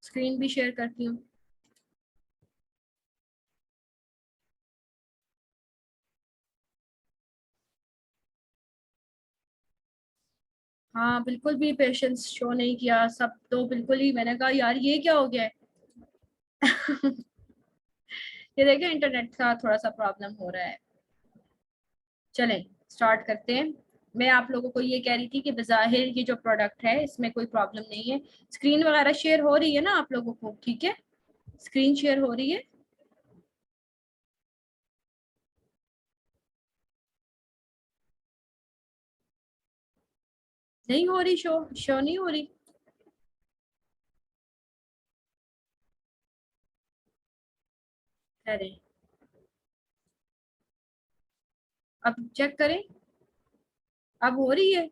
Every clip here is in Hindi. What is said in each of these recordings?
स्क्रीन भी शेयर करती हूँ। हाँ बिल्कुल भी पेशेंस शो नहीं किया सब, तो बिल्कुल ही मैंने कहा यार ये क्या हो गया है। ये देखिए इंटरनेट का थोड़ा सा प्रॉब्लम हो रहा है। चलें स्टार्ट करते हैं। मैं आप लोगों को ये कह रही थी कि बज़ाहिर ये जो प्रोडक्ट है इसमें कोई प्रॉब्लम नहीं है। स्क्रीन वगैरह शेयर हो रही है ना आप लोगों को, ठीक है? स्क्रीन शेयर हो रही है? नहीं हो रही, शो शो नहीं हो रही। अरे अब चेक करें, अब हो रही है।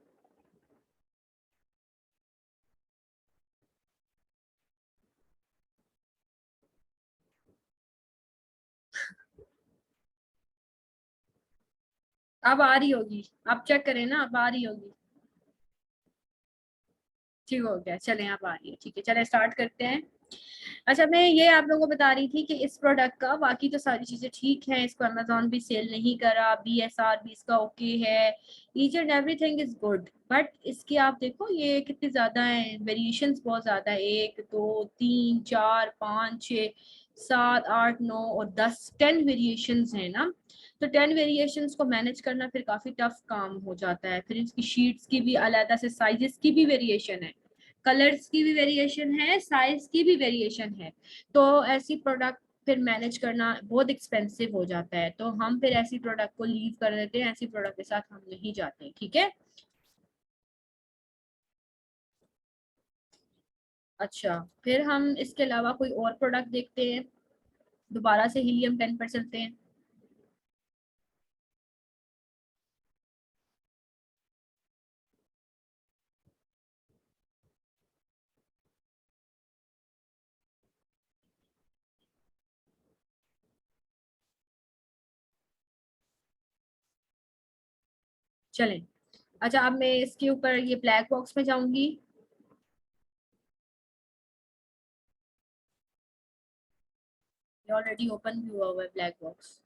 अब आ रही होगी, आप चेक करें ना, अब आ रही होगी। ठीक हो गया, चलें अब आ रही है, ठीक है चलें स्टार्ट करते हैं। अच्छा मैं ये आप लोगों को बता रही थी कि इस प्रोडक्ट का बाकी तो सारी चीज़ें ठीक हैं, इसको अमेजोन भी सेल नहीं करा, BSR भी इसका ओके है, each and everything is good, but इसकी आप देखो ये कितनी ज़्यादा है, वेरिएशंस बहुत ज़्यादा है, 1 2 3 4 5 6 7 8 9 और 10 10 वेरिएशंस हैं ना। तो 10 वेरिएशंस को मैनेज करना फिर काफ़ी टफ काम हो जाता है, फिर इसकी शीट्स की भी अलग से साइजेस की भी वेरिएशन है, कलर्स की भी वेरिएशन है, साइज की भी वेरिएशन है। तो ऐसी प्रोडक्ट फिर मैनेज करना बहुत एक्सपेंसिव हो जाता है, तो हम फिर ऐसी प्रोडक्ट को लीव कर देते हैं, ऐसी प्रोडक्ट के साथ हम नहीं जाते, ठीक है? अच्छा फिर हम इसके अलावा कोई और प्रोडक्ट देखते हैं, दोबारा से हीलियम 10 पर चलते हैं। चलें, अच्छा अब मैं इसके ऊपर ये ब्लैक बॉक्स में जाऊंगी। ऑलरेडी ओपन भी हुआ हुआ है ब्लैक बॉक्स।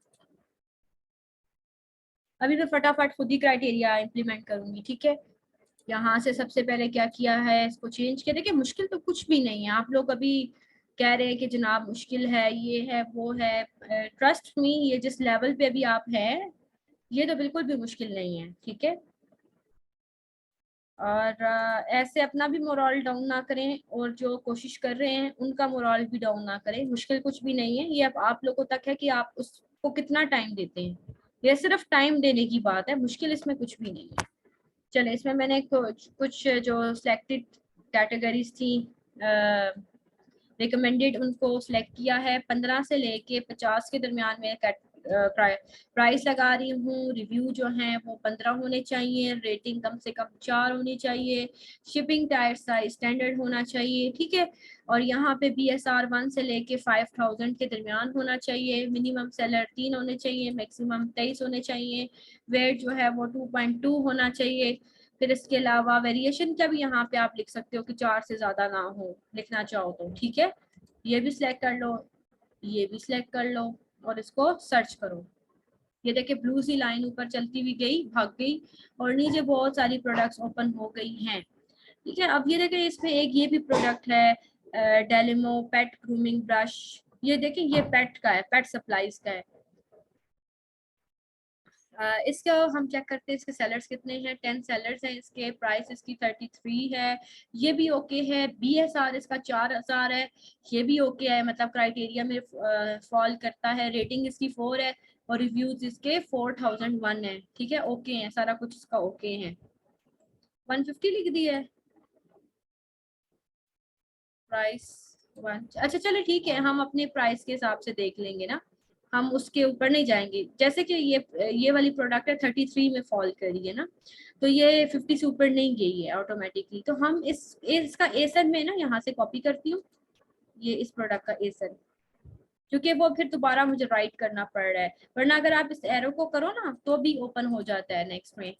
अभी मैं फटाफट खुद ही क्राइटेरिया इंप्लीमेंट करूंगी, ठीक है? यहाँ से सबसे पहले क्या किया है, इसको चेंज किया। देखिए मुश्किल तो कुछ भी नहीं है, आप लोग अभी कह रहे हैं कि जनाब मुश्किल है, ये है वो है, ट्रस्ट मी ये जिस लेवल पे अभी आप हैं ये तो बिल्कुल भी मुश्किल नहीं है, ठीक है? और ऐसे अपना भी मोरल डाउन ना करें और जो कोशिश कर रहे हैं उनका मोरल भी डाउन ना करें, मुश्किल कुछ भी नहीं है, ये अब आप लोगों तक है कि आप उसको कितना टाइम देते हैं, ये सिर्फ टाइम देने की बात है, मुश्किल इसमें कुछ भी नहीं है। चले इसमें मैंने कुछ जो सिलेक्टेड कैटेगरीज थी रिकमेंडेड उनको सिलेक्ट किया है, 15 से लेके 50 के दरमियान में प्राइस लगा रही हूँ। रिव्यू जो हैं वो 15 होने चाहिए, रेटिंग कम से कम 4 होनी चाहिए, शिपिंग टाइट साइज स्टैंडर्ड होना चाहिए, ठीक है? और यहाँ पे BSR 1 से लेके 5000 के दरमियान होना चाहिए, मिनिमम सेलर 3 होने चाहिए, मैक्सिमम 23 होने चाहिए, वेट जो है वो 2.2 होना चाहिए। फिर इसके अलावा वेरिएशन का भी यहाँ पे आप लिख सकते हो कि 4 से ज्यादा ना हो, लिखना चाहो तो, ठीक है? ये भी सिलेक्ट कर लो, ये भी सिलेक्ट कर लो और इसको सर्च करो। ये देखिए ब्लू सी लाइन ऊपर चलती हुई गई, भाग गई और नीचे बहुत सारी प्रोडक्ट्स ओपन हो गई हैं, ठीक है? अब ये देखिए इसमें एक ये भी प्रोडक्ट है, डेलिमो पेट ग्रूमिंग ब्रश। ये देखिए ये पेट का है, पेट सप्लाईज का है। इसका हम चेक करते हैं इसके सेलर्स कितने हैं, 10 सेलर्स हैं, इसके प्राइस इसकी 33 है, ये भी ओके है। BSR इसका 4000 है, ये भी ओके है, मतलब क्राइटेरिया में फॉल करता है। रेटिंग इसकी 4 है और रिव्यूज इसके 4001 है, ठीक है? ओके है, सारा कुछ इसका ओके है। 150 लिख दिया है प्राइस। वन, अच्छा चलो ठीक है, हम अपने प्राइस के हिसाब से देख लेंगे ना, हम उसके ऊपर नहीं जाएंगे। जैसे कि ये वाली प्रोडक्ट है 33 में फॉल करी है ना, तो ये 50 से ऊपर नहीं गई है ऑटोमेटिकली, तो हम इसका एसर में ना यहाँ से कॉपी करती हूँ, ये इस प्रोडक्ट का एसर, क्योंकि वो फिर दोबारा मुझे राइट करना पड़ रहा है, वरना अगर आप इस एरो को करो ना तो भी ओपन हो जाता है नेक्स्ट में।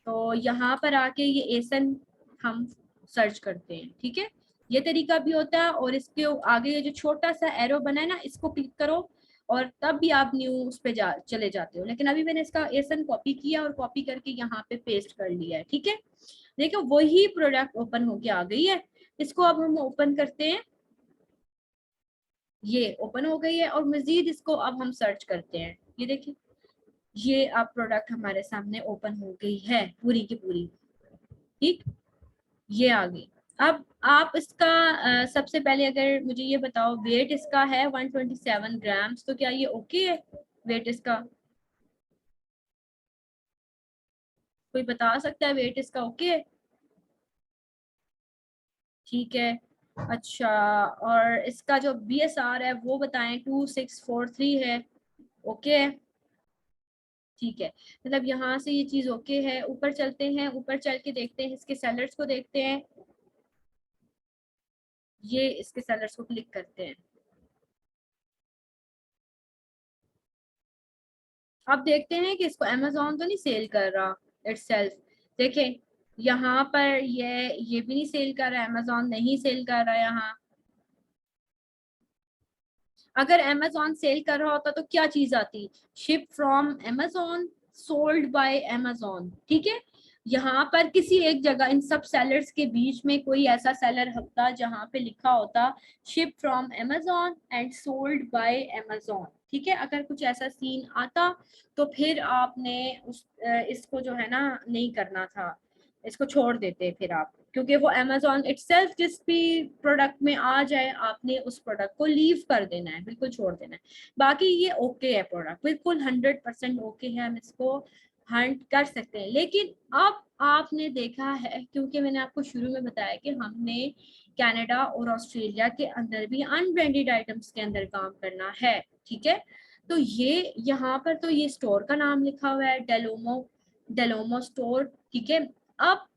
तो यहाँ पर आके ये एसन हम सर्च करते हैं, ठीक है? ये तरीका भी होता है। और इसके आगे ये जो छोटा सा एरो बना है ना, इसको क्लिक करो और तब भी आप न्यू उस पे चले जाते हो। लेकिन अभी मैंने इसका एसन कॉपी किया और कॉपी करके यहाँ पे पेस्ट कर लिया है। ठीक है, देखो वही प्रोडक्ट ओपन होके आ गई है। इसको अब हम ओपन करते हैं, ये ओपन हो गई है। और मजीद इसको अब हम सर्च करते हैं। ये देखिए, ये अब प्रोडक्ट हमारे सामने ओपन हो गई है पूरी की पूरी। ठीक, ये आ गई। अब आप इसका सबसे पहले अगर मुझे ये बताओ, वेट इसका है 127 ग्राम्स, तो क्या ये ओके है वेट इसका? कोई बता सकता है वेट इसका ओके है? ठीक है, अच्छा। और इसका जो BSR है वो बताएं, 2643 है, ओके है? ठीक है, मतलब यहाँ से ये चीज ओके है। ऊपर चलते हैं, ऊपर चल के देखते हैं, इसके सेलर्स को देखते हैं। ये इसके सेलर्स को क्लिक करते हैं। अब देखते हैं कि इसको अमेजोन तो नहीं सेल कर रहा इटसेल्फ। देखें, यहाँ पर ये भी नहीं सेल कर रहा है, अमेजोन नहीं सेल कर रहा है यहाँ। अगर अमेजोन सेल कर रहा होता तो क्या चीज आती? Ship from Amazon, sold by Amazon. ठीक है, यहाँ पर किसी एक जगह इन सब सेलर्स के बीच में कोई ऐसा सेलर होता जहाँ पे लिखा होता ship from Amazon and sold by Amazon. ठीक है, अगर कुछ ऐसा सीन आता तो फिर आपने इसको जो है ना नहीं करना था, इसको छोड़ देते फिर आप, क्योंकि वो अमेजोन इटसेल्फ जिस भी प्रोडक्ट में आ जाए आपने उस प्रोडक्ट को लीव कर देना है, बिल्कुल छोड़ देना है। बाकी ये ओके है, प्रोडक्ट बिल्कुल 100% ओके है, हम इसको हंट कर सकते हैं। लेकिन अब आपने देखा है, क्योंकि मैंने आपको शुरू में बताया कि हमने कनाडा और ऑस्ट्रेलिया के अंदर भी अनब्रांडेड आइटम्स के अंदर काम करना है। ठीक है, तो ये यहाँ पर तो ये स्टोर का नाम लिखा हुआ है, डेलोमो, डेलोमो स्टोर। ठीक है, अब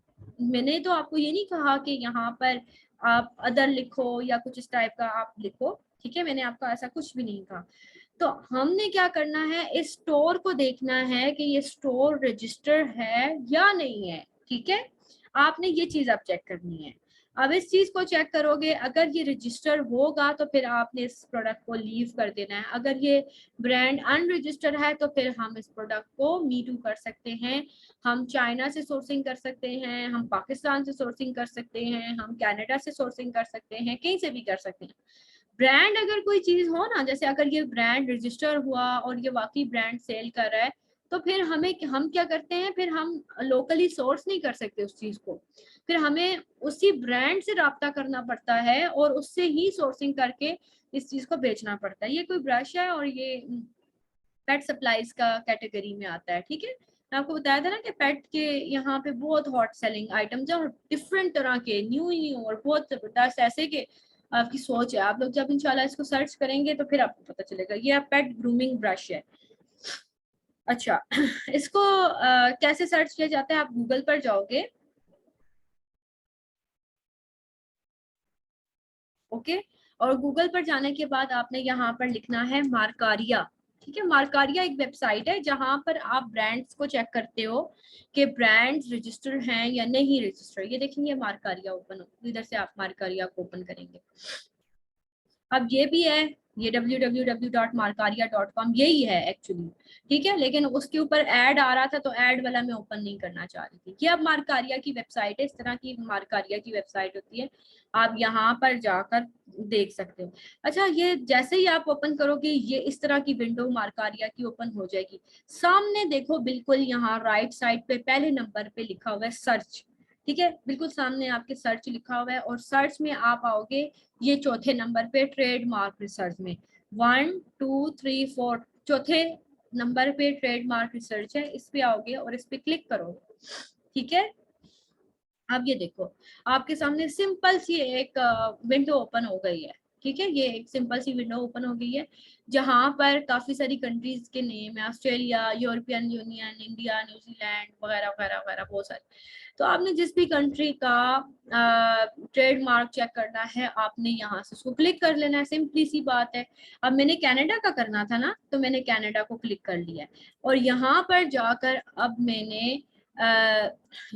मैंने तो आपको ये नहीं कहा कि यहाँ पर आप अदर लिखो या कुछ इस टाइप का आप लिखो। ठीक है, मैंने आपको ऐसा कुछ भी नहीं कहा। तो हमने क्या करना है, इस स्टोर को देखना है कि ये स्टोर रजिस्टर है या नहीं है। ठीक है, आपने ये चीज आप चेक करनी है। अब इस चीज को चेक करोगे, अगर ये रजिस्टर होगा तो फिर आपने इस प्रोडक्ट को लीव कर देना है। अगर ये ब्रांड अनरजिस्टर्ड है तो फिर हम इस प्रोडक्ट को मी टू कर सकते हैं। हम चाइना से सोर्सिंग कर सकते हैं, हम पाकिस्तान से सोर्सिंग कर सकते हैं, हम कनाडा से सोर्सिंग कर सकते हैं, कहीं से भी कर सकते हैं। ब्रांड अगर कोई चीज हो ना, जैसे अगर ये ब्रांड रजिस्टर हुआ और ये वाकई ब्रांड सेल कर रहा है, तो फिर हम क्या करते हैं, फिर हम लोकली सोर्स नहीं कर सकते उस चीज को। फिर हमें उसी ब्रांड से राब्ता करना पड़ता है और उससे ही सोर्सिंग करके इस चीज को बेचना पड़ता है। ये कोई ब्रश है और ये पेट सप्लाईज का कैटेगरी में आता है। ठीक है, मैं आपको बताया था ना कि पेट के यहाँ पे बहुत हॉट सेलिंग आइटम्स है और डिफरेंट तरह के न्यू न्यू और बहुत जबरदस्त, ऐसे कि आपकी सोच है। आप लोग जब इंशाल्लाह इसको सर्च करेंगे तो फिर आपको पता चलेगा। ये पेट ग्रूमिंग ब्रश है। अच्छा इसको कैसे सर्च किया जाता है? आप गूगल पर जाओगे, ओके, और गूगल पर जाने के बाद आपने यहाँ पर लिखना है मार्कारिया। ठीक है, मार्कारिया एक वेबसाइट है जहां पर आप ब्रांड्स को चेक करते हो कि ब्रांड्स रजिस्टर्ड हैं या नहीं रजिस्टर्ड। ये देखेंगे मार्कारिया ओपन, इधर से आप मार्कारिया को ओपन करेंगे। अब ये भी है, ये www.markaria.com यही है एक्चुअली। ठीक है, लेकिन उसके ऊपर ऐड आ रहा था तो ऐड वाला मैं ओपन नहीं करना चाह रही थी। ये अब मार्कारिया की वेबसाइट है, इस तरह की मार्कारिया की वेबसाइट होती है, आप यहाँ पर जाकर देख सकते हो। अच्छा, ये जैसे ही आप ओपन करोगे ये इस तरह की विंडो मार्कारिया की ओपन हो जाएगी। सामने देखो, बिल्कुल यहाँ राइट साइड पे पहले नंबर पे लिखा हुआ है सर्च। ठीक है, बिल्कुल सामने आपके सर्च लिखा हुआ है और सर्च में आप आओगे ये चौथे नंबर पे ट्रेडमार्क रिसर्च में, 1 2 3 4 चौथे नंबर पे ट्रेडमार्क रिसर्च है, इस पे आओगे और इस पे क्लिक करोगे। ठीक है, अब ये देखो आपके सामने सिंपल सी एक विंडो ओपन हो गई है। ठीक है, ये एक सिंपल सी विंडो ओपन हो गई है जहां पर काफी सारी कंट्रीज के नेम है, Australia, European union, India, New Zealand वगैरह वगैरह वगैरह बहुत सारे। तो आपने जिस भी कंट्री का ट्रेडमार्क चेक करना है आपने यहाँ से उसको क्लिक कर लेना है, सिंपली सी बात है। अब मैंने कनाडा का करना था ना, तो मैंने कनाडा को क्लिक कर लिया है और यहाँ पर जाकर अब मैंने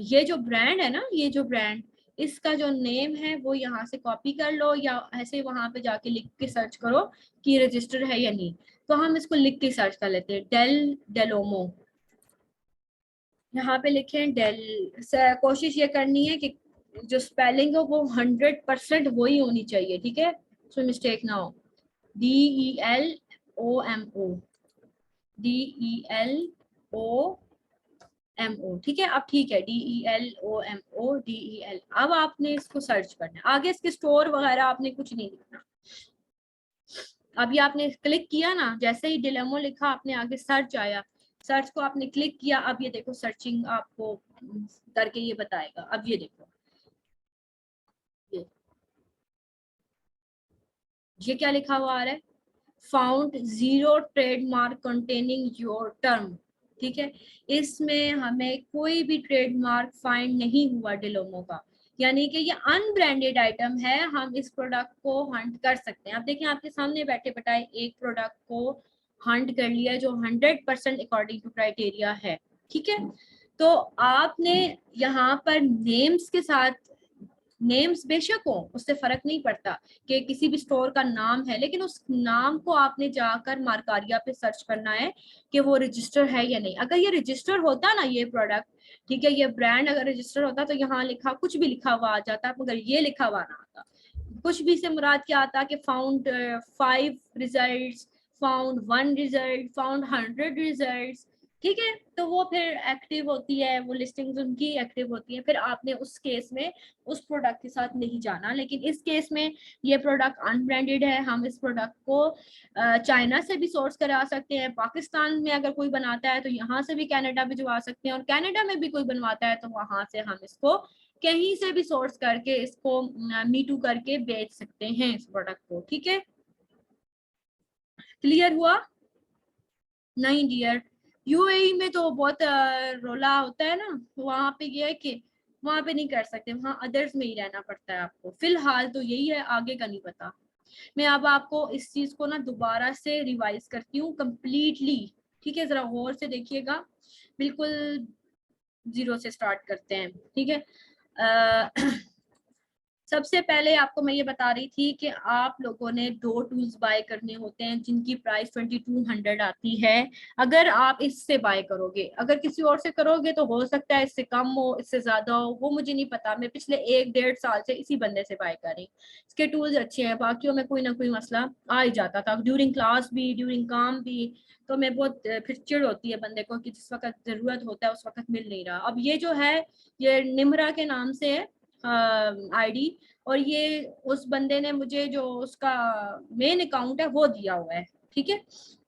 ये जो ब्रांड है ना, ये जो ब्रांड इसका जो नेम है वो यहाँ से कॉपी कर लो या ऐसे वहां पे जाके लिख के सर्च करो कि रजिस्टर है या नहीं। तो हम इसको लिख के सर्च कर लेते हैं, डेल डेलोमो, यहाँ पे लिखे डेल। कोशिश ये करनी है कि जो स्पेलिंग हो वो 100% वही होनी चाहिए, ठीक है, सो मिस्टेक ना हो। DELOMO, DELOMO, ठीक है। अब ठीक है, DELOMO, अब आपने इसको सर्च करना है, आगे इसके स्टोर वगैरह आपने कुछ नहीं लिखना। अब ये आपने क्लिक किया ना, जैसे ही डिलेमो लिखा आपने आगे सर्च आया, सर्च को आपने क्लिक किया, अब ये देखो सर्चिंग आपको करके ये बताएगा। अब ये देखो, ये क्या लिखा हुआ आ रहा है, found 0 trademark containing your term, ठीक है। इसमें हमें कोई भी ट्रेडमार्क फाइंड नहीं हुआ डिलोमो का, यानी कि ये अनब्रांडेड आइटम है, हम इस प्रोडक्ट को हंट कर सकते हैं। आप देखें आपके सामने बैठे बैठाए एक प्रोडक्ट को हंट कर लिया जो 100% अकॉर्डिंग टू क्राइटेरिया है, ठीक है। तो आपने यहाँ पर नेम्स के साथ, नेम्स बेशक हो उससे फर्क नहीं पड़ता कि किसी भी स्टोर का नाम है, लेकिन उस नाम को आपने जाकर मार्कारिया पे सर्च करना है कि वो रजिस्टर है या नहीं। अगर ये रजिस्टर होता ना ये प्रोडक्ट, ठीक है, ये ब्रांड अगर रजिस्टर होता तो यहाँ लिखा कुछ भी लिखा हुआ आ जाता, मगर ये लिखा हुआ ना आता। कुछ भी से मुराद क्या आता कि found 5 results, found 1 result, found 100 results, ठीक है। तो वो फिर एक्टिव होती है, वो लिस्टिंग्स उनकी एक्टिव होती है, फिर आपने उस केस में उस प्रोडक्ट के साथ नहीं जाना। लेकिन इस केस में ये प्रोडक्ट अनब्रांडेड है, हम इस प्रोडक्ट को चाइना से भी सोर्स करा सकते हैं, पाकिस्तान में अगर कोई बनाता है तो यहाँ से भी कनाडा भिजवा सकते हैं, और कनाडा में भी कोई बनवाता है तो वहां से हम इसको कहीं से भी सोर्स करके इसको मीटू करके बेच सकते हैं इस प्रोडक्ट को, ठीक है। क्लियर हुआ? नहीं डियर, यूएई में तो बहुत रोला होता है ना, वहां पे ये है कि वहां पे नहीं कर सकते, वहां अदर्स में ही रहना पड़ता है आपको। फिलहाल तो यही है, आगे का नहीं पता। मैं अब आपको इस चीज को ना दोबारा से रिवाइज करती हूँ कंप्लीटली, ठीक है, जरा गौर से देखिएगा, बिल्कुल जीरो से स्टार्ट करते हैं, ठीक है। सबसे पहले आपको मैं ये बता रही थी कि आप लोगों ने 2 टूल्स बाय करने होते हैं जिनकी प्राइस 2200 आती है। अगर आप इससे बाय करोगे, अगर किसी और से करोगे तो हो सकता है इससे कम हो, इससे ज्यादा हो, वो मुझे नहीं पता। मैं पिछले 1-1.5 साल से इसी बंदे से बाय कर रही हूँ, इसके टूल्स अच्छे हैं, बाकियों में कोई ना कोई मसला आ ही जाता था, ड्यूरिंग क्लास भी, ड्यूरिंग काम भी। तो मैं बहुत फिर चिड़ होती है बंदे को कि जिस वक्त जरूरत होता है उस वक्त मिल नहीं रहा। अब ये जो है ये निमरा के नाम से है आईडी, और ये उस बंदे ने मुझे जो उसका मेन अकाउंट है वो दिया हुआ है, ठीक है।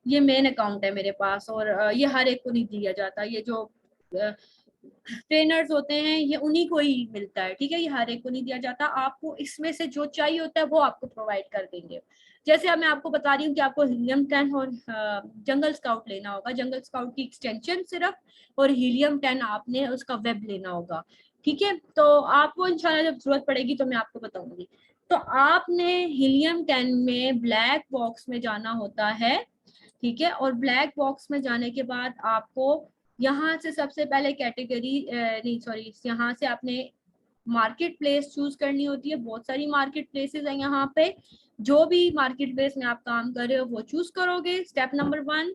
ये मेन अकाउंट है मेरे पास, और ये हर एक को नहीं दिया जाता, ये जो ट्रेनर्स होते हैं ये उन्हीं को ही मिलता है, ठीक है, ये हर एक को नहीं दिया जाता। आपको इसमें से जो चाहिए होता है वो आपको प्रोवाइड कर देंगे। जैसे अब मैं आपको बता रही हूँ कि आपको हीलियम 10 और जंगल स्काउट लेना होगा, जंगल स्काउट की एक्सटेंशन सिर्फ, और हीलियम 10 आपने उसका वेब लेना होगा, ठीक है। तो आपको इंशाल्लाह जब जरूरत पड़ेगी तो मैं आपको बताऊंगी। तो आपने हीलियम 10 में ब्लैक बॉक्स में जाना होता है, ठीक है, और ब्लैक बॉक्स में जाने के बाद आपको यहाँ से सबसे पहले कैटेगरी नहीं सॉरी, यहाँ से आपने मार्केट प्लेस चूज करनी होती है। बहुत सारी मार्केट प्लेसेस हैं यहाँ पे, जो भी मार्केट प्लेस में आप काम कर रहे हो वो चूज करोगे, स्टेप नंबर 1।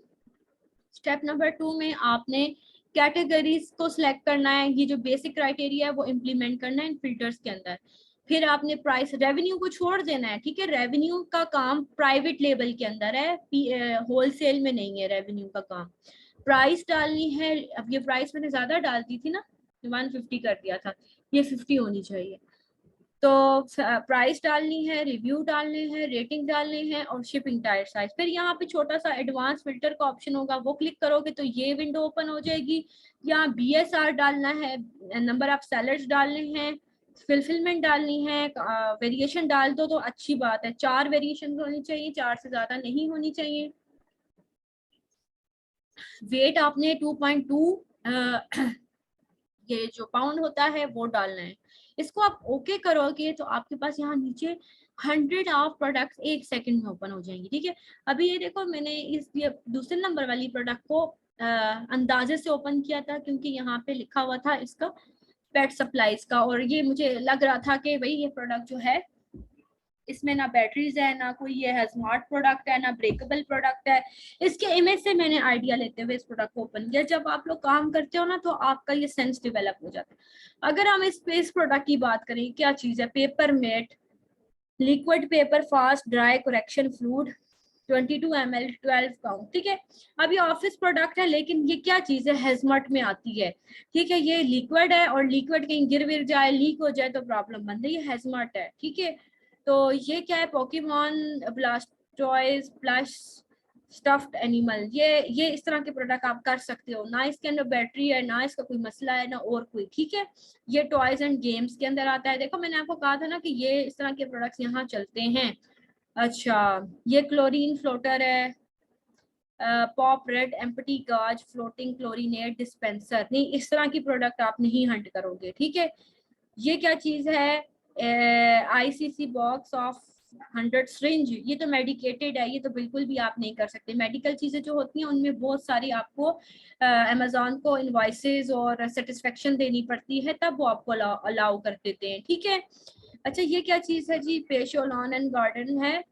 स्टेप नंबर 2 में आपने कैटेगरीज को सिलेक्ट करना है, ये जो बेसिक क्राइटेरिया है वो इम्प्लीमेंट करना है इन फिल्टर्स के अंदर। फिर आपने प्राइस, रेवेन्यू को छोड़ देना है, ठीक है, रेवेन्यू का काम प्राइवेट लेवल के अंदर है, होलसेल में नहीं है रेवेन्यू का काम। प्राइस डालनी है, अब ये प्राइस मैंने ज्यादा डाल दी थी ना, 150 कर दिया था, ये 50 होनी चाहिए। तो प्राइस डालनी है, रिव्यू डालने हैं, रेटिंग डालने हैं, और शिपिंग टायर साइज। फिर यहाँ पे छोटा सा एडवांस फिल्टर का ऑप्शन होगा, वो क्लिक करोगे तो ये विंडो ओपन हो जाएगी। यहाँ BSR डालना है, नंबर ऑफ सेलर्स डालने हैं, फिलफिलमेंट डालनी है, वेरिएशन डाल दो तो अच्छी बात है, 4 वेरिएशन होनी चाहिए, 4 से ज्यादा नहीं होनी चाहिए। वेट आपने 2.2 ये जो पाउंड होता है वो डालना है। इसको आप ओके करोगे तो आपके पास यहाँ नीचे 100 ऑफ प्रोडक्ट्स 1 सेकंड में ओपन हो जाएंगी, ठीक है। अभी ये देखो मैंने इस ये दूसरे नंबर वाली प्रोडक्ट को अंदाजे से ओपन किया था क्योंकि यहाँ पे लिखा हुआ था इसका पेट सप्लाईज का, और ये मुझे लग रहा था कि भाई ये प्रोडक्ट जो है इसमें ना बैटरीज है, ना कोई ये है स्मार्ट प्रोडक्ट है, ना ब्रेकेबल प्रोडक्ट है। इसके इमेज से मैंने आइडिया लेते हुए इस प्रोडक्ट को ओपन किया। जब आप लोग काम करते हो ना तो आपका ये सेंस डेवलप हो जाता है। अगर हम इस प्रोडक्ट की बात करें, क्या चीज है, paper mate liquid paper fast dry correction fluid 22 ml 12 pound, ठीक है। अब ये ऑफिस प्रोडक्ट है, लेकिन ये क्या चीज है, हेजमट में आती है, ठीक है। ये लिक्विड है और लिक्विड कहीं गिर विर जाए, लीक हो जाए तो प्रॉब्लम बनती है, ये हेजमट है, ठीक है। तो ये क्या है, पोकेमॉन ब्लास्टॉइज प्लस स्टफ्ड एनिमल, ये इस तरह के प्रोडक्ट आप कर सकते हो ना। इसके अंदर बैटरी है, ना इसका कोई मसला है, ना और कोई, ठीक है। ये टॉयज एंड गेम्स के अंदर आता है। देखो मैंने आपको कहा था ना कि ये इस तरह के प्रोडक्ट्स यहाँ चलते हैं। अच्छा, ये क्लोरीन फ्लोटर है, पॉप रेड एम्पटी गाज फ्लोटिंग क्लोरीनेट डिस्पेंसर, नहीं इस तरह की प्रोडक्ट आप नहीं हंट करोगे, ठीक है। ये क्या चीज है, आईसीसी बॉक्स ऑफ 100 सिरिंज, ये तो मेडिकेटेड है, ये तो बिल्कुल भी आप नहीं कर सकते। मेडिकल चीजें जो होती हैं उनमें बहुत सारी आपको अमेजोन को इनवॉइसेस और सेटिस्फेक्शन देनी पड़ती है, तब वो आपको अलाउ कर देते हैं, ठीक है। अच्छा, ये क्या चीज है जी, पेशो लॉन एंड गार्डन है,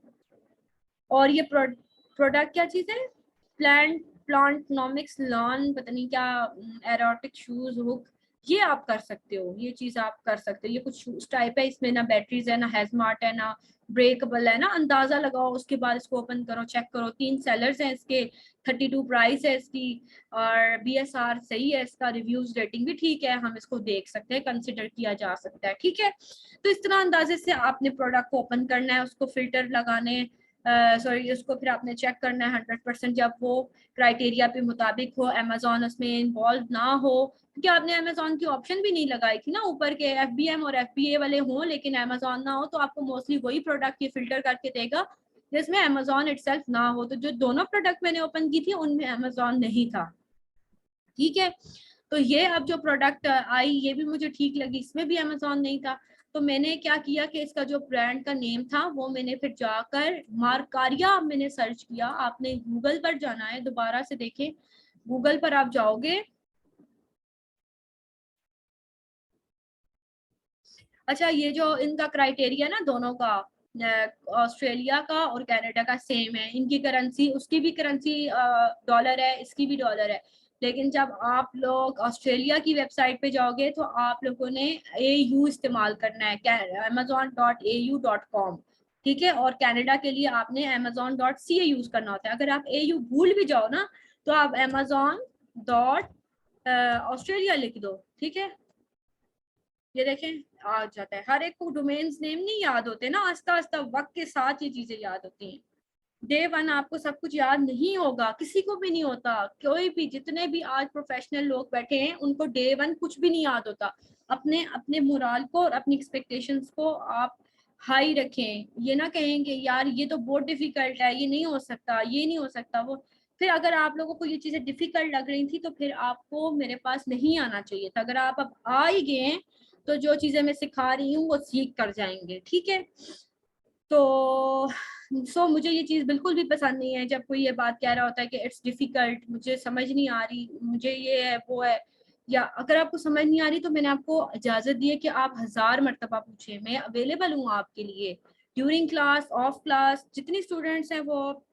और ये प्रोडक्ट क्या चीज है, प्लांटनॉमिक्स लॉन, पता नहीं क्या, एरोटिक शूज हुक, ये आप कर सकते हो, ये चीज आप कर सकते हो। ये कुछ शूज टाइप है, इसमें ना बैटरीज है, ना हैजमार्ट है, ना ब्रेकेबल है, ना अंदाजा लगाओ, उसके बाद इसको ओपन करो, चेक करो। 3 सेलर्स हैं इसके, 32 प्राइस है इसकी, और बीएसआर सही है इसका, रिव्यूज रेटिंग भी ठीक है, हम इसको देख सकते हैं, कंसिडर किया जा सकता है, ठीक है। तो इस तरह अंदाजे से आपने प्रोडक्ट को ओपन करना है, उसको फिल्टर लगाने, सॉरी उसको फिर आपने चेक करना है 100%, जब वो क्राइटेरिया पे मुताबिक हो, अमेजोन उसमें इन्वॉल्व ना हो, क्योंकि आपने अमेजोन की ऑप्शन भी नहीं लगाई थी ना ऊपर के एफबीएम और एफबीए वाले हों लेकिन अमेजोन ना हो, तो आपको मोस्टली वही प्रोडक्ट ये फिल्टर करके देगा जिसमें अमेजोन इटसेल्फ ना हो। तो जो दोनों प्रोडक्ट मैंने ओपन की थी उनमें अमेजोन नहीं था, ठीक है। तो ये अब जो प्रोडक्ट आई ये भी मुझे ठीक लगी, इसमें भी अमेजोन नहीं था। तो मैंने क्या किया कि इसका जो ब्रांड का नेम था वो मैंने फिर जाकर मार्कारिया मैंने सर्च किया। आपने गूगल पर जाना है, दोबारा से देखें, गूगल पर आप जाओगे। अच्छा, ये जो इनका क्राइटेरिया ना दोनों का, ऑस्ट्रेलिया का और कनाडा का सेम है, इनकी करेंसी, उसकी भी करेंसी डॉलर है, इसकी भी डॉलर है। लेकिन जब आप लोग ऑस्ट्रेलिया की वेबसाइट पे जाओगे तो आप लोगों ने AU इस्तेमाल करना है, amazon.au.com, ठीक है। और कनाडा के लिए आपने amazon.ca यूज करना होता है। अगर आप AU भूल भी जाओ ना तो आप amazon.ऑस्ट्रेलिया लिख दो, ठीक है। ये देखें आ जाता है। हर एक को डोमेन्स नेम नहीं याद होते ना, आस्ता आस्ता वक्त के साथ ये चीजें याद होती हैं। डे वन आपको सब कुछ याद नहीं होगा, किसी को भी नहीं होता, कोई भी, जितने भी आज प्रोफेशनल लोग बैठे हैं उनको डे वन कुछ भी नहीं याद होता। अपने अपने मोराल को और अपनी एक्सपेक्टेशंस को आप हाई रखें, ये ना कहेंगे यार ये तो बहुत डिफिकल्ट है, ये नहीं हो सकता, ये नहीं हो सकता वो। फिर अगर आप लोगों को ये चीजें डिफिकल्ट लग रही थी तो फिर आपको मेरे पास नहीं आना चाहिए था। अगर आप अब आ ही गए तो जो चीजें मैं सिखा रही हूँ वो सीख कर जाएंगे, ठीक है। तो मुझे ये चीज बिल्कुल भी पसंद नहीं है जब कोई ये बात कह रहा होता है कि इट्स डिफिकल्ट, मुझे समझ नहीं आ रही, मुझे ये है वो है। या अगर आपको समझ नहीं आ रही तो मैंने आपको इजाजत दी है कि आप 1000 मरतबा पूछें, मैं अवेलेबल हूँ आपके लिए ड्यूरिंग क्लास, ऑफ क्लास। जितनी स्टूडेंट्स हैं वो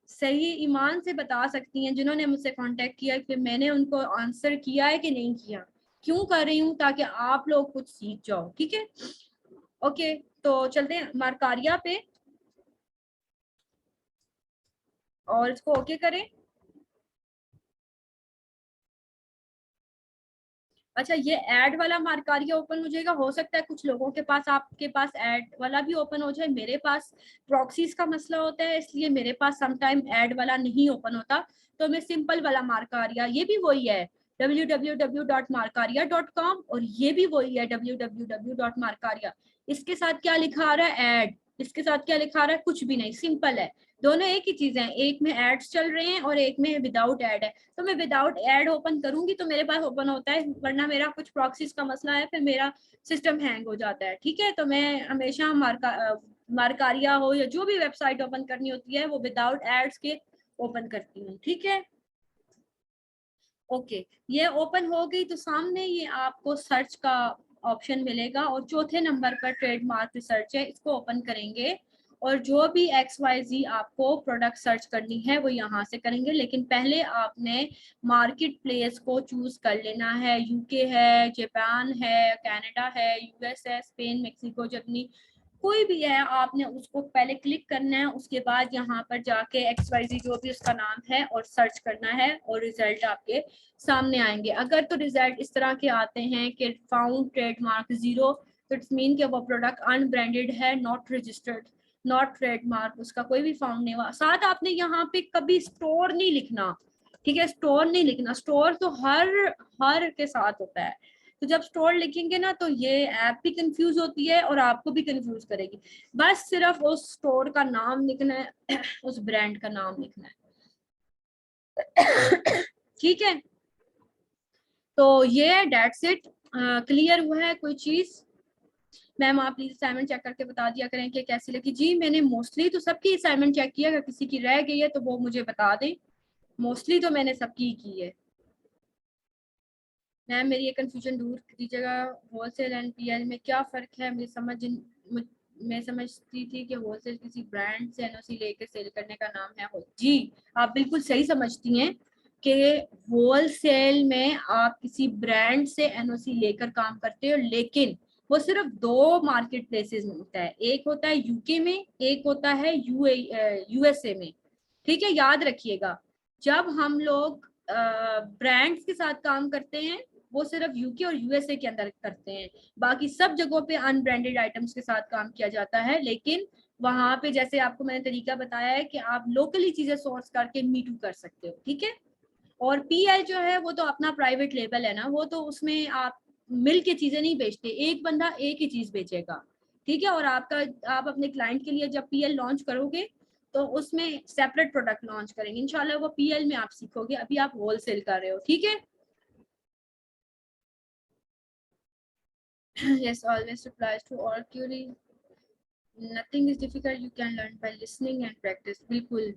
सही ईमान से बता सकती हैं जिन्होंने मुझसे कांटेक्ट किया कि मैंने उनको आंसर किया है कि नहीं किया, क्यों कर रही हूँ, ताकि आप लोग कुछ सीख जाओ, ठीक है। ओके, तो चलते हैं मार्कारिया पे और इसको ओके करें। अच्छा, ये ऐड वाला मार्कारिया ओपन हो जाएगा, हो सकता है कुछ लोगों के पास, आपके पास ऐड वाला भी ओपन हो जाए। मेरे पास प्रॉक्सीज का मसला होता है इसलिए मेरे पास समटाइम ऐड वाला नहीं ओपन होता, तो मैं सिंपल वाला मार्कारिया, ये भी वही है www.markaria.com और ये भी वही है www.markaria। इसके साथ क्या लिखा आ रहा है, ऐड, इसके साथ क्या लिखा आ रहा है, कुछ भी नहीं, सिंपल है। दोनों एक ही चीज है, एक में एड्स चल रहे हैं और एक में विदाउट ऐड है। तो मैं विदाउट ऐड ओपन करूंगी तो मेरे पास ओपन होता है, वरना मेरा कुछ प्रॉक्सीज का मसला है, फिर मेरा सिस्टम हैंग हो जाता है, ठीक है। तो मैं हमेशा मार्कारिया हो या जो भी वेबसाइट ओपन करनी होती है वो विदाउट एड्स के ओपन करती हूँ, ठीक है। ओके, ये ओपन हो गई तो सामने ये आपको सर्च का ऑप्शन मिलेगा और चौथे नंबर पर ट्रेडमार्क रिसर्च है, इसको ओपन करेंगे और जो भी XYZ आपको प्रोडक्ट सर्च करनी है वो यहाँ से करेंगे। लेकिन पहले आपने मार्केट प्लेस को चूज कर लेना है। यूके है, जापान है, कनाडा है, यूएस है, स्पेन, मेक्सिको, जर्मनी, कोई भी है, आपने उसको पहले क्लिक करना है। उसके बाद यहाँ पर जाके XYZ जो भी उसका नाम है और सर्च करना है और रिजल्ट आपके सामने आएंगे। अगर तो रिजल्ट इस तरह के आते हैं कि फाउंड ट्रेडमार्क 0, तो इट्स मीन कि वो प्रोडक्ट अनब्रांडेड है, नॉट रजिस्टर्ड, नॉट ट्रेडमार्क, उसका कोई भी फाउंड नहीं हुआ। साथ आपने यहाँ पे कभी स्टोर नहीं लिखना, ठीक है, स्टोर नहीं लिखना। स्टोर तो हर के साथ होता है, तो जब स्टोर लिखेंगे ना तो ये ऐप भी कंफ्यूज होती है और आपको भी कंफ्यूज करेगी। बस सिर्फ उस स्टोर का नाम लिखना है, उस ब्रांड का नाम लिखना है। ठीक है, तो ये डेट्स इट। क्लियर हुआ है कोई चीज? मैम आप प्लीज असाइनमेंट चेक करके बता दिया करें कि कैसी लगी। जी मैंने मोस्टली तो सबकी असाइनमेंट चेक किया, अगर किसी की रह गई है तो वो मुझे बता दें। मोस्टली तो मैंने सबकी की है। मैम मेरी ये कंफ्यूजन दूर कीजिएगा, होलसेल एंड पीएल में क्या फ़र्क है? मैं समझती थी कि होलसेल किसी ब्रांड से एनओसी लेकर सेल करने का नाम है। जी आप बिल्कुल सही समझती हैं कि होलसेल में आप किसी ब्रांड से एनओसी लेकर काम करते हो, लेकिन वो सिर्फ दो मार्केट प्लेसेस में होता है। एक होता है यूके में, एक होता है यूएसए में। ठीक है, याद रखिएगा, जब हम लोग ब्रांड्स के साथ काम करते हैं वो सिर्फ यूके और यूएसए के अंदर करते हैं। बाकी सब जगहों पे अनब्रांडेड आइटम्स के साथ काम किया जाता है। लेकिन वहां पे जैसे आपको मैंने तरीका बताया है कि आप लोकली चीजें सोर्स करके मीटू कर सकते हो। ठीक है, और पीएल जो है वो तो अपना प्राइवेट लेबल है ना, वो तो उसमें आप मिल के चीजें नहीं बेचते, एक बंदा एक ही चीज बेचेगा। ठीक है, और आप अपने क्लाइंट के लिए जब पीएल लॉन्च करोगे तो उसमें सेपरेट प्रोडक्ट लॉन्च करेंगे इंशाल्लाह, वो पीएल में आप सीखोगे, अभी आप होलसेल कर रहे हो। ठीक है। Yes, always replies to all query. Nothing is difficult. You can learn by listening and practice. बिल्कुल।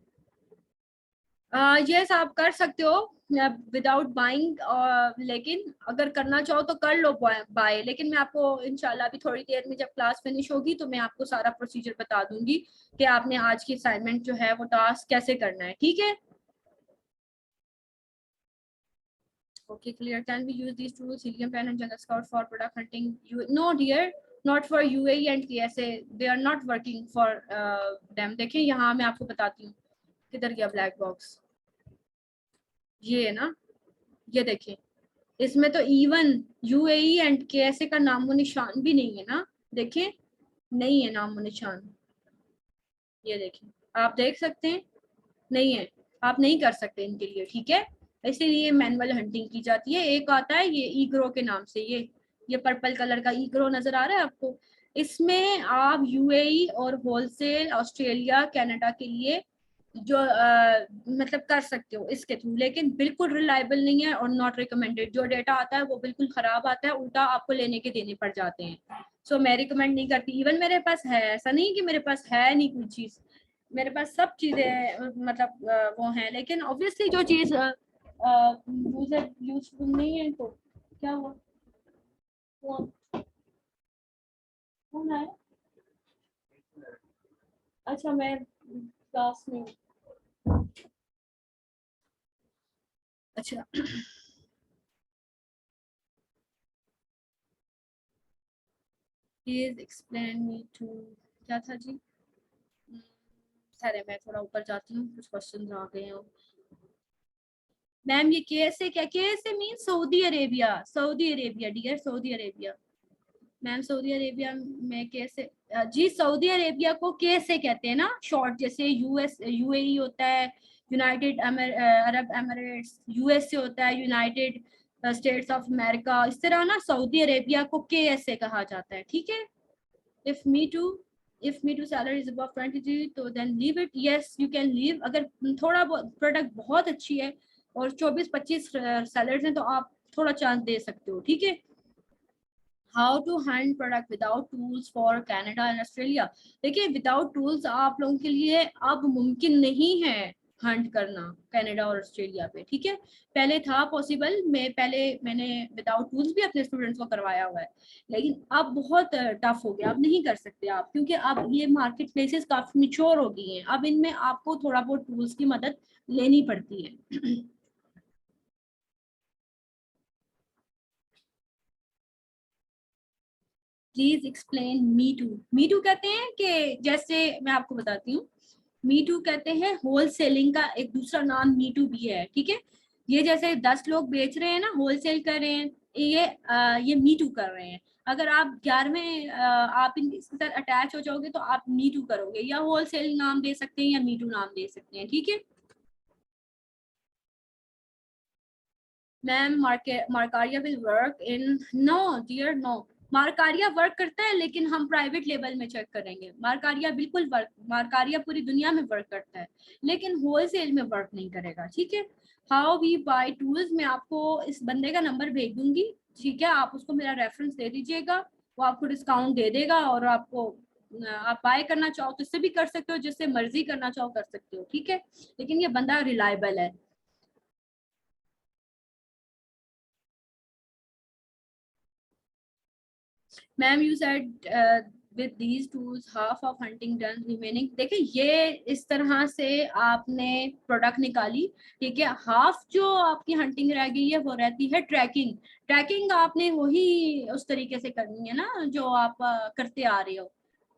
यस आप कर सकते हो विदाउट बाइंग, लेकिन अगर करना चाहो तो कर लो बाय। लेकिन मैं आपको इंशाल्लाह अभी थोड़ी देर में जब क्लास फिनिश होगी तो मैं आपको सारा प्रोसीजर बता दूंगी कि आपने आज की असाइनमेंट जो है वो टास्क कैसे करना है। ठीक है, okay, clear. Can we use these tools, Helium Pen and Jungle Scout, for product hunting? No dear, not for UAE and KSA. They are not working for them. देखिए यहाँ मैं आपको बताती हूँ किधर गया ब्लैक बॉक्स। ये है ना, ये देखिए, इसमें तो इवन UAE एंड KSA का नामो निशान भी नहीं है ना। देखिए नहीं है नामो निशान, ये देखिए, आप देख सकते हैं, नहीं है। आप नहीं कर सकते इनके लिए। ठीक है, इसीलिए मैनुअल हंटिंग की जाती है। एक आता है ये ईग्रो के नाम से, ये पर्पल कलर का ईग्रो नजर आ रहा है आपको। इसमें आप यूएई और होलसेल ऑस्ट्रेलिया कनाडा के लिए जो मतलब कर सकते हो इसके थ्रू, लेकिन बिल्कुल रिलायबल नहीं है और नॉट रिकमेंडेड। जो डेटा आता है वो बिल्कुल खराब आता है, उल्टा आपको लेने के देने पड़ जाते हैं। सो मैं रिकमेंड नहीं करती। इवन मेरे पास है, ऐसा नहीं कि मेरे पास है नहीं कोई चीज, मेरे पास सब चीजें मतलब वो हैं, लेकिन ऑब्वियसली जो चीज यूजर यूजफुल नहीं है तो क्या हुआ। कौन है? अच्छा मैं क्लास में। अच्छा प्लीज एक्सप्लेन मी टू, क्या था जी? सर मैं थोड़ा ऊपर जाती हूँ, कुछ क्वेश्चन आ गए हैं। मैम ये कैसे, क्या कैसे mean Saudi Arabia, Saudi Arabia dear, Saudi Arabia. Ma'am Saudi Arabia में कैसे, जी सऊदी अरेबिया को कैसे कहते हैं ना शॉर्ट, जैसे यूएई होता है यूनाइटेड अरब एमिरेट्स, यूएसए होता है यूनाइटेड स्टेट्स ऑफ अमेरिका, इस तरह ना सऊदी अरेबिया को कैसे कहा जाता है। ठीक है, if me too if me too salary is above 23 तो then leave it, yes you can leave। अगर थोड़ा प्रोडक्ट बहुत अच्छी है और 24-25 सैलरीज हैं तो आप थोड़ा चांस दे सकते हो। ठीक है, how to hunt product without tools for Canada and Australia. देखिए विदाउट टूल्स आप लोगों के लिए अब मुमकिन नहीं है। हंट करना कनाडा और ऑस्ट्रेलिया पे, ठीक है। पहले था पॉसिबल, मैंने विदाउट टूल्स भी अपने स्टूडेंट्स को करवाया हुआ है, लेकिन अब बहुत टफ हो गया, अब नहीं कर सकते आप, क्योंकि अब ये मार्केट प्लेसेस काफी मिच्योर हो गई हैं, अब इनमें आपको थोड़ा बहुत टूल्स की मदद लेनी पड़ती है। Please explain me too. Me too कहते हैं कि, जैसे मैं आपको बताती हूँ, मी टू कहते हैं होल सेलिंग का एक दूसरा नाम मी टू भी है, ठीक है। ये जैसे 10 लोग बेच रहे हैं ना, होल सेल कर रहे हैं, ये मी टू कर रहे हैं। अगर आप 11वें आप इसके साथ अटैच हो जाओगे तो आप मी टू करोगे, या होल सेल नाम दे सकते हैं या मी टू नाम दे सकते हैं, ठीक है। मैम मार्कारिया will work in, no dear no, मार्कारिया वर्क करता है लेकिन हम प्राइवेट लेवल में चेक करेंगे। मार्कारिया बिल्कुल वर्क, मार्कारिया पूरी दुनिया में वर्क करता है, लेकिन होलसेल में वर्क नहीं करेगा, ठीक है। हाउ वी बाय टूल्स, मैं आपको इस बंदे का नंबर भेज दूंगी, ठीक है, आप उसको मेरा रेफरेंस दे दीजिएगा, वो आपको डिस्काउंट दे देगा, और आपको आप बाय करना चाहो तो इससे भी कर सकते हो, जिससे मर्जी करना चाहो कर सकते हो, ठीक है, लेकिन ये बंदा रिलायबल है। Ma'am you said with these tools half of hunting done remaining, देखिए ये इस तरह से आपने प्रोडक्ट निकाली, ठीक है। हाफ जो आपकी हंटिंग रह गई है वो रहती है ट्रैकिंग। ट्रैकिंग आपने वही उस तरीके से करनी है ना जो आप करते आ रहे हो,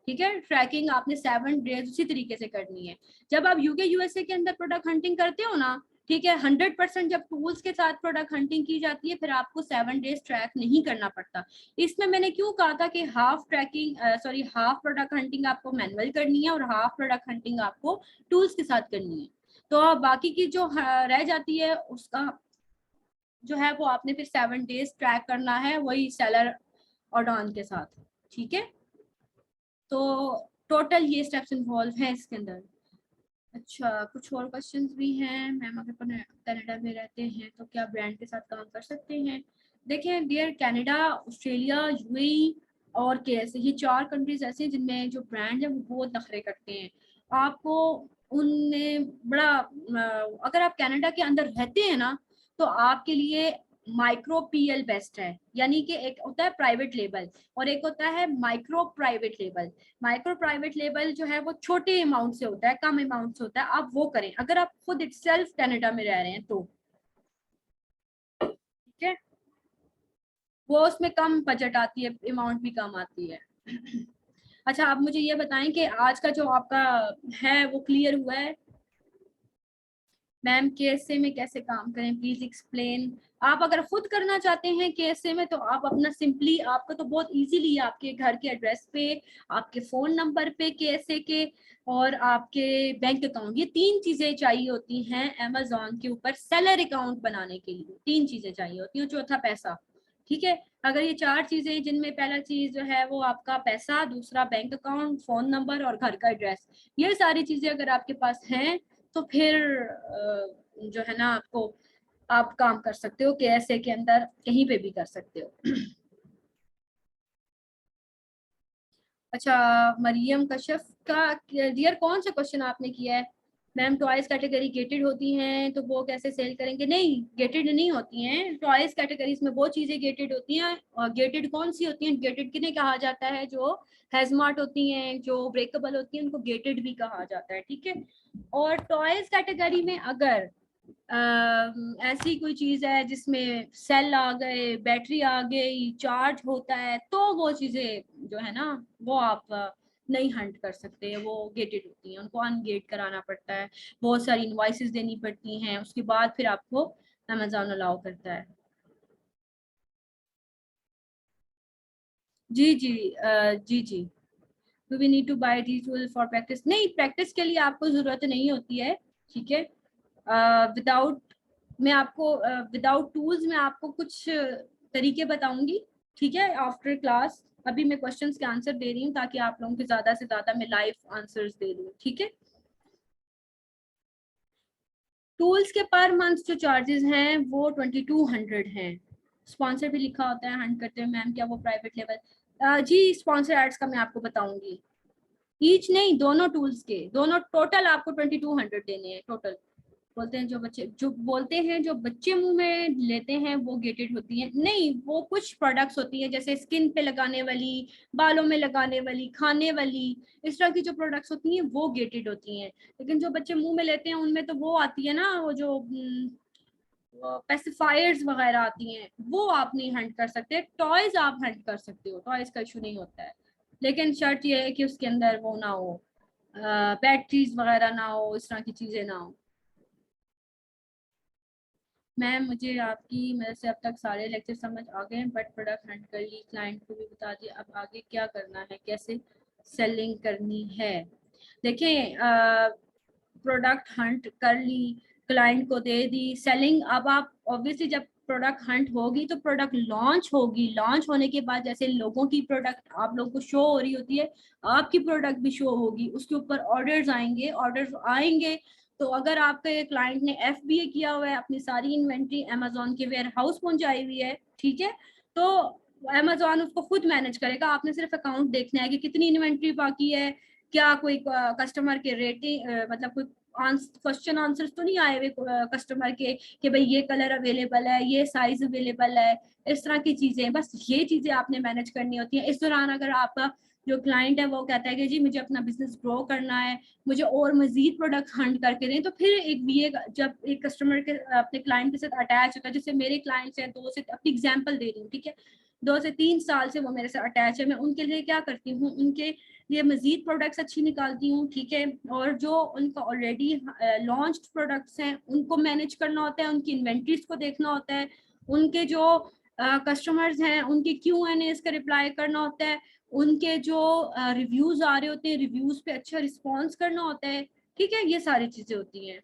ठीक है। ट्रैकिंग आपने 7 डेज उसी तरीके से करनी है। जब आप यूके यूएसए के अंदर प्रोडक्ट हंटिंग करते हो ना, ठीक है, 100% जब टूल्स के साथ प्रोडक्ट हंटिंग की जाती है, फिर आपको 7 डेज ट्रैक नहीं करना पड़ता। इसमें मैंने क्यों कहा था कि half tracking, sorry, half product hunting आपको मैनुअल करनी है और हाफ प्रोडक्ट हंटिंग आपको टूल्स के साथ करनी है। तो बाकी की जो रह जाती है उसका जो है वो आपने फिर 7 डेज ट्रैक करना है, वही सेलर और डॉन के साथ, ठीक है। तो टोटल ये स्टेप्स इन्वॉल्व हैं इसके अंदर। अच्छा, कुछ और क्वेश्चंस भी हैं। मैम अगर कनाडा में रहते हैं तो क्या ब्रांड के साथ काम कर सकते हैं? देखें डियर, कनाडा, ऑस्ट्रेलिया, यूएई और केएसए, ये 4 कंट्रीज ऐसे हैं जिनमें जो ब्रांड है वो बहुत नखरे करते हैं। आपको उनने बड़ा अगर आप कनाडा के अंदर रहते हैं ना, तो आपके लिए माइक्रो पीएल बेस्ट है, यानी कि एक होता है प्राइवेट लेबल और एक होता है micro private label. Micro private label जो है वो छोटे अमाउंट से होता है, कम अमाउंट से होता है, आप वो करें अगर आप खुद इटसेल्फ कनाडा में रह रहे हैं तो, ठीक है। वो उसमें कम बजट आती है, अमाउंट भी कम आती है। अच्छा, आप मुझे ये बताएं कि आज का जो आपका है वो क्लियर हुआ है? मैम केएसए में कैसे काम करें, प्लीज एक्सप्लेन। आप अगर खुद करना चाहते हैं केएसए में तो आप अपना सिंपली, आपका तो बहुत इजीली है, आपके घर के एड्रेस पे, आपके फोन नंबर पे केएसए के, और आपके बैंक अकाउंट, ये 3 चीजें चाहिए होती हैं अमेजोन के ऊपर सेलर अकाउंट बनाने के लिए। 3 चीजें चाहिए होती हैं, चौथा पैसा, ठीक है। अगर ये 4 चीजें, जिनमें पहला चीज जो है वो आपका पैसा, दूसरा बैंक अकाउंट, फोन नंबर और घर का एड्रेस, ये सारी चीजें अगर आपके पास हैं तो फिर जो है ना आपको, आप काम कर सकते हो केएसए के अंदर, कहीं पे भी कर सकते हो। अच्छा, मरियम कश्यप का डियर कौन सा क्वेश्चन आपने किया है? मैम टॉयज कैटेगरी गेटेड होती हैं तो वो कैसे सेल करेंगे? नहीं, गेटेड नहीं होती हैं टॉयज कैटेगरीज में, वो चीजें गेटेड होती हैं। और गेटेड कौन सी होती हैं? गेटेड किन्हें कहा जाता है? जो हैजमार्ट होती हैं, जो ब्रेकेबल होती हैं, उनको गेटेड भी कहा जाता है, ठीक है। और टॉयज कैटेगरी में अगर ऐसी कोई चीज है जिसमें सेल आ गए, बैटरी आ गई, चार्ज होता है, तो वो चीजें जो है ना वो आप नहीं हंट कर सकते, वो गेटेड होती हैं, उनको अनगेट कराना पड़ता है, बहुत सारी इनवॉइसेस देनी पड़ती हैं, उसके बाद फिर आपको अमेजोन अलाउ करता है। जी जी, जी जी। Do we need to buy these tool for practice? नहीं, प्रैक्टिस के लिए आपको जरूरत नहीं होती है, ठीक है। विदाउट मैं आपको विदाउट टूल्स में आपको कुछ तरीके बताऊंगी, ठीक है, आफ्टर क्लास। अभी मैं क्वेश्चंस के आंसर दे रही हूँ ताकि आप लोगों के ज्यादा से ज्यादा मैं लाइव आंसर्स दे दूँ, ठीक है। टूल्स के पर मंथ जो चार्जेस हैं वो 2200 हैं। स्पॉन्सर भी लिखा होता है, हंट करते हैं मैम, क्या वो प्राइवेट लेवल? जी, स्पॉन्सर एड्स का मैं आपको बताऊंगी। ईच नहीं, दोनों टूल्स के, दोनों टोटल आपको 2200 देने हैं टोटल। बोलते हैं जो बोलते हैं जो बच्चे मुंह में लेते हैं वो गेटेड होती हैं, नहीं, वो कुछ प्रोडक्ट्स होती हैं जैसे स्किन पे लगाने वाली, बालों में लगाने वाली, खाने वाली, इस तरह की जो प्रोडक्ट्स होती हैं वो गेटेड होती हैं। लेकिन जो बच्चे मुंह में लेते हैं उनमें तो वो आती है ना, वो जो पेस्टिफायर्स वगैरह आती हैं, वो आप नहीं हंट कर सकते। टॉयज आप हंट कर सकते हो, टॉयज का इशू नहीं होता है, लेकिन शर्त ये है कि उसके अंदर वो ना हो, बैटरीज वगैरह ना हो, इस तरह की चीजें ना हो। मैम मुझे आपकी मेरे से अब तक सारे लेक्चर समझ आ गए, बट प्रोडक्ट हंट कर ली, क्लाइंट को भी बता दिया, अब आगे क्या करना है, कैसे सेलिंग करनी है। देखिए प्रोडक्ट हंट कर ली, क्लाइंट को दे दी, सेलिंग, अब आप ऑब्वियसली जब प्रोडक्ट हंट होगी तो प्रोडक्ट लॉन्च होगी, लॉन्च होने के बाद जैसे लोगों की प्रोडक्ट आप लोगों को शो हो रही होती है, आपकी प्रोडक्ट भी शो होगी, उसके ऊपर ऑर्डर्स आएंगे, ऑर्डर्स आएंगे तो अगर आपके क्लाइंट ने FBA किया हुआ है, अपनी सारी इन्वेंट्री अमेजोन के वेयर हाउस पहुंचाई हुई है, ठीक है, तो अमेजोन उसको खुद मैनेज करेगा, आपने सिर्फ अकाउंट देखना है कि कितनी इन्वेंट्री बाकी है, क्या कोई कस्टमर के रेटिंग मतलब कोई क्वेश्चन आंसर्स तो नहीं आए हुए कस्टमर के कि भाई ये कलर अवेलेबल है, ये साइज अवेलेबल है, इस तरह की चीजें, बस ये चीजें आपने मैनेज करनी होती हैं। इस दौरान अगर आपका जो क्लाइंट है वो कहता है कि जी मुझे अपना बिजनेस ग्रो करना है, मुझे और मजीद प्रोडक्ट हंट करके दें, तो फिर एक बीए जब एक कस्टमर के अपने क्लाइंट के साथ अटैच होता है, जैसे मेरे क्लाइंट्स हैं, 2 से अपनी एग्जांपल दे रही हूँ, ठीक है, 2 से 3 साल से वो मेरे से अटैच है, मैं उनके लिए क्या करती हूँ, उनके लिए मजीद प्रोडक्ट्स अच्छी निकालती हूँ, ठीक है, और जो उनका ऑलरेडी लॉन्च्ड प्रोडक्ट्स हैं उनको मैनेज करना होता है, उनकी इन्वेंट्रीज को देखना होता है, उनके जो कस्टमर्स हैं उनके Q&As का रिप्लाई करना होता है, उनके जो रिव्यूज आ रहे होते हैं रिव्यूज पे अच्छा रिस्पॉन्स करना होता है, ठीक है, ये सारी चीजें होती हैं।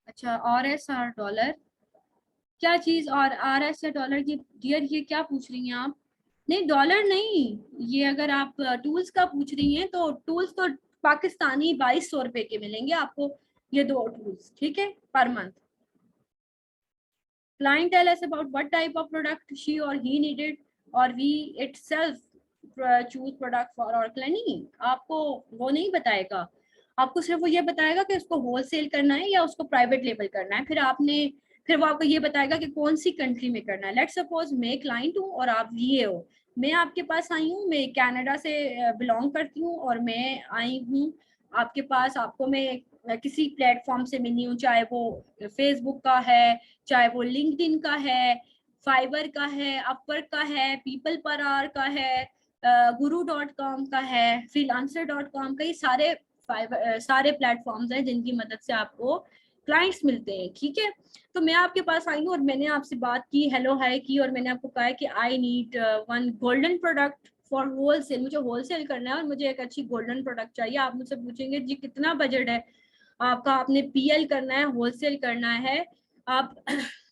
अच्छा, RS और डॉलर, क्या चीज, और RS या डॉलर की, डियर ये क्या पूछ रही हैं आप? नहीं डॉलर नहीं, ये अगर आप टूल्स का पूछ रही हैं तो टूल्स तो पाकिस्तानी 2200 रुपए के मिलेंगे आपको, ये 2 टूल्स, ठीक है, per month. Client tell us about what type of product she or he needed, or we itself choose product for our cleaning। आपको वो नहीं बताएगा, आपको सिर्फ वो ये बताएगा कि उसको होलसेल करना है या उसको प्राइवेट लेबल करना है, फिर वो आपको ये बताएगा कि कौन सी कंट्री में करना है। लेट्स सपोज मैं क्लाइंट हूँ और आप VA हो, मैं आपके पास आई हूँ, मैं कनाडा से बिलोंग करती हूँ और मैं आई हूँ आपके पास, आपको मैं किसी प्लेटफॉर्म से मिली हूँ, चाहे वो फेसबुक का है, चाहे वो लिंक्डइन का है, फाइबर का है, अपवर्क का है, पीपल पर आवर का है, guru.com का है, freelancer.com का, ये सारे प्लेटफॉर्म्स हैं जिनकी मदद से आपको क्लाइंट्स मिलते हैं, ठीक है। तो मैं आपके पास आई हूँ और मैंने आपसे बात की, हेलो हाय की, और मैंने आपको कहा है कि I need one golden product for wholesale, मुझे होलसेल करना है और मुझे एक अच्छी गोल्डन प्रोडक्ट चाहिए। आप मुझसे पूछेंगे जी कितना बजट है आपका, आपने PL करना है, होलसेल करना है, आप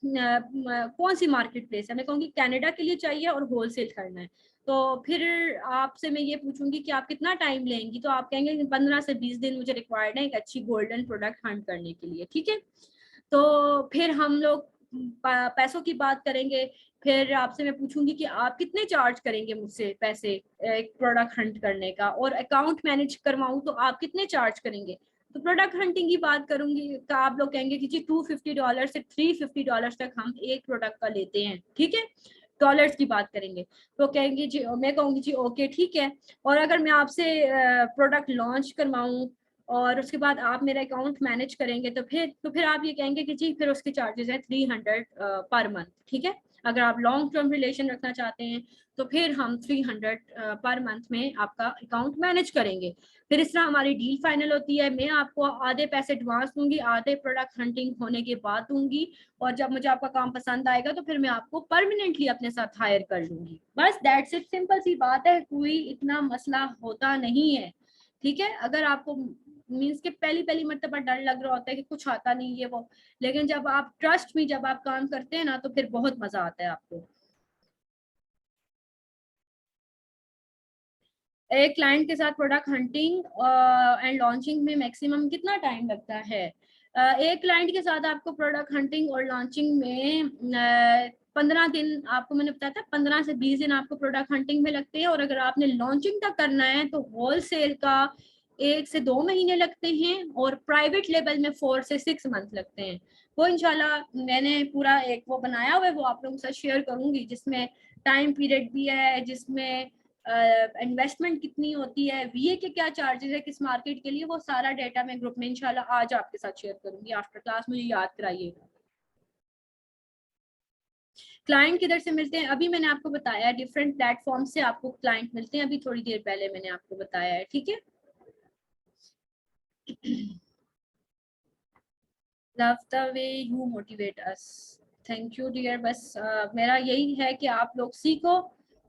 कौन सी मार्केट प्लेस है, मैं कहूँगी कनाडा के लिए चाहिए और होलसेल करना है, तो फिर आपसे मैं ये पूछूंगी कि आप कितना टाइम लेंगी, तो आप कहेंगे 15 से 20 दिन मुझे रिक्वायर्ड है एक अच्छी गोल्डन प्रोडक्ट हंट करने के लिए, ठीक है। तो फिर हम लोग पैसों की बात करेंगे, फिर आपसे मैं पूछूंगी कि आप कितने चार्ज करेंगे मुझसे पैसे एक प्रोडक्ट हंट करने का, और अकाउंट मैनेज करवाऊं तो आप कितने चार्ज करेंगे। तो प्रोडक्ट हंटिंग की बात करूंगी तो आप लोग कहेंगे कि जी $250 से $350 तक हम एक प्रोडक्ट का लेते हैं, ठीक है, डॉलर्स की बात करेंगे। तो कहेंगे जी, मैं कहूंगी जी ओके ठीक है, और अगर मैं आपसे प्रोडक्ट लॉन्च करवाऊं और उसके बाद आप मेरा अकाउंट मैनेज करेंगे तो फिर आप ये कहेंगे कि जी फिर उसके चार्जेस हैं 300 पर मंथ, ठीक है। अगर आप लॉन्ग टर्म रिलेशन रखना चाहते हैं तो फिर हम 300 पर मंथ में आपका अकाउंट मैनेज करेंगे। फिर इस तरह हमारी डील फाइनल होती है, मैं आपको आधे पैसे एडवांस दूंगी, आधे प्रोडक्ट हंटिंग होने के बाद दूंगी, और जब मुझे आपका काम पसंद आएगा तो फिर मैं आपको परमानेंटली अपने साथ हायर कर लूंगी। बस दैट्स इट, सिंपल सी बात है, कोई इतना मसला होता नहीं है, ठीक है। अगर आपको मीन्स के पहली पहली मरतबा डर लग रहा होता है कि कुछ आता नहीं है वो, लेकिन जब आप ट्रस्ट में जब आप काम करते हैं ना तो फिर बहुत मजा आता है आपको। एक क्लाइंट के साथ प्रोडक्ट हंटिंग एंड लॉन्चिंग में मैक्सिमम कितना टाइम लगता है? एक क्लाइंट के साथ आपको प्रोडक्ट हंटिंग और लॉन्चिंग में 15 दिन, आपको मैंने बताया था 15 से 20 दिन आपको प्रोडक्ट हंटिंग में लगते हैं, और अगर आपने लॉन्चिंग तक करना है तो होलसेल का 1 से 2 महीने लगते हैं और प्राइवेट लेवल में 4 से 6 मंथ लगते हैं। वो इंशाल्लाह मैंने पूरा एक वो बनाया हुआ है, वो आप लोगों के साथ शेयर करूंगी, जिसमें टाइम पीरियड भी है, जिसमें इन्वेस्टमेंट कितनी होती है, वीए के क्या चार्जेस है किस मार्केट के लिए, वो सारा डेटा मैं ग्रुप में इंशाल्लाह आज आपके साथ शेयर करूंगी आफ्टर क्लास, मुझे याद कराइएगा। क्लाइंट किधर से मिलते हैं, अभी मैंने आपको बताया डिफरेंट प्लेटफॉर्म से आपको क्लाइंट मिलते हैं, अभी थोड़ी देर पहले मैंने आपको बताया है, ठीक है। Love the way you motivate us, thank you dear. बस मेरा यही है कि आप लोग सीखो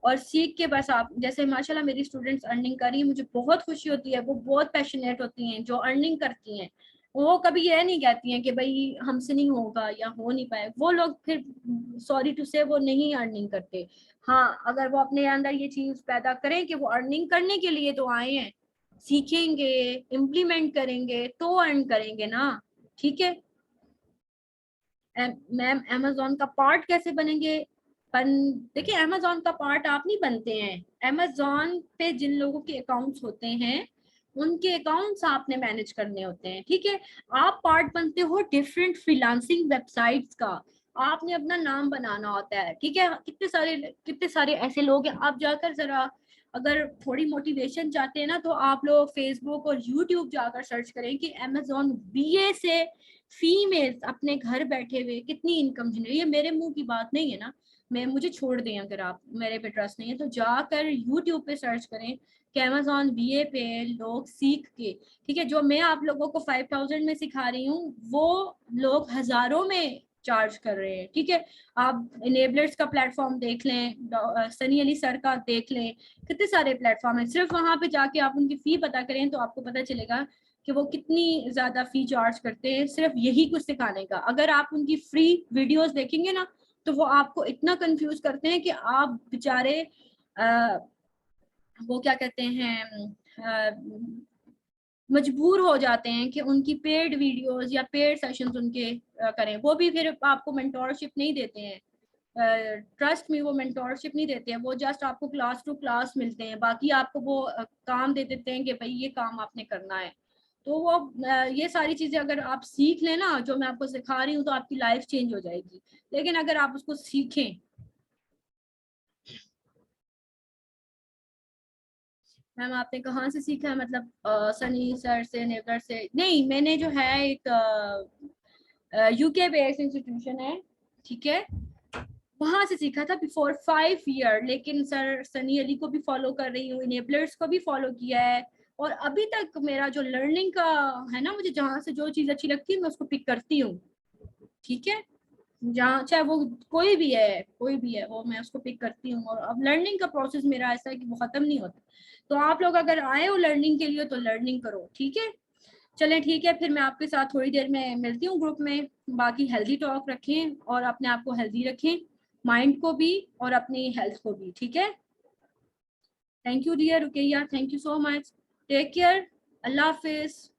और सीख के बस आप जैसे माशाल्लाह मेरी स्टूडेंट्स अर्निंग कर रही है, मुझे बहुत खुशी होती है, वो बहुत पैशनेट होती हैं जो अर्निंग करती हैं। वो कभी ये नहीं कहती हैं कि भाई हमसे नहीं होगा या हो नहीं पाए, वो लोग फिर सॉरी टू से वो नहीं अर्निंग करते। हाँ, अगर वो अपने अंदर ये चीज पैदा करें कि वो अर्निंग करने के लिए तो आए हैं, सीखेंगे इम्प्लीमेंट करेंगे तो अर्न करेंगे ना, ठीक है। मैम अमेजोन का पार्ट कैसे बनेंगे? पन देखिए, अमेजोन का पार्ट आप नहीं बनते हैं, अमेजोन पे जिन लोगों के अकाउंट्स होते हैं उनके अकाउंट्स आपने मैनेज करने होते हैं, ठीक है। आप पार्ट बनते हो डिफरेंट फ्रीलांसिंग वेबसाइट्स का, आपने अपना नाम बनाना होता है, ठीक है। कितने सारे ऐसे लोग हैं, आप जाकर जरा अगर थोड़ी मोटिवेशन चाहते हैं ना, तो आप लोग फेसबुक और यूट्यूब जाकर सर्च करें कि अमेजोन बीए से फीमेल्स अपने घर बैठे हुए कितनी इनकम जनरेट, ये मेरे मुंह की बात नहीं है ना, मैं मुझे छोड़ दें, अगर आप मेरे पे ट्रस्ट नहीं है तो जाकर यूट्यूब पे सर्च करें कि अमेजोन बीए पे लोग सीख के, ठीक है, जो मैं आप लोगों को 5000 में सिखा रही हूँ वो लोग हजारों में चार्ज कर रहे हैं, ठीक है। आप इनेबलर्स का प्लेटफॉर्म देख लें, सनी अली सर का देख लें, कितने सारे प्लेटफॉर्म है, सिर्फ वहां पे जाके आप उनकी फी पता करें तो आपको पता चलेगा कि वो कितनी ज्यादा फी चार्ज करते हैं सिर्फ यही कुछ सिखाने का। अगर आप उनकी फ्री वीडियोस देखेंगे ना तो वो आपको इतना कंफ्यूज करते हैं कि आप बेचारे वो क्या कहते हैं मजबूर हो जाते हैं कि उनकी पेड वीडियोस या पेड सेशंस उनके करें। वो भी फिर आपको मेंटोरशिप नहीं देते हैं, ट्रस्ट में वो मेंटोरशिप नहीं देते हैं, वो जस्ट आपको क्लास टू क्लास मिलते हैं, बाकी आपको वो काम दे देते हैं कि भाई ये काम आपने करना है। तो वो ये सारी चीजें अगर आप सीख लें ना जो मैं आपको सिखा रही हूँ तो आपकी लाइफ चेंज हो जाएगी, लेकिन अगर आप उसको सीखें। मैम आपने कहाँ से सीखा है, मतलब सनी सर से, नेवलर से? नहीं, मैंने जो है एक यूके बेस्ड इंस्टीट्यूशन है, ठीक है, वहां से सीखा था बिफोर 5 ईयर, लेकिन सर सनी अली को भी फॉलो कर रही हूँ, इनेबलर्स को भी फॉलो किया है, और अभी तक मेरा जो लर्निंग का है ना, मुझे जहाँ से जो चीज अच्छी लगती है मैं उसको पिक करती हूँ, ठीक है। जहाँ चाहे वो कोई भी है वो मैं उसको पिक करती हूँ, और अब लर्निंग का प्रोसेस मेरा ऐसा है कि वो खत्म नहीं होता। तो आप लोग अगर आए हो लर्निंग के लिए तो लर्निंग करो, ठीक है। चलें ठीक है, फिर मैं आपके साथ थोड़ी देर में मिलती हूँ ग्रुप में। बाकी हेल्दी टॉक रखें और अपने आप को हेल्दी रखें, माइंड को भी और अपनी हेल्थ को भी, ठीक है। Thank you dear Ruqaiya, thank you so much, take care, Allah Hafiz.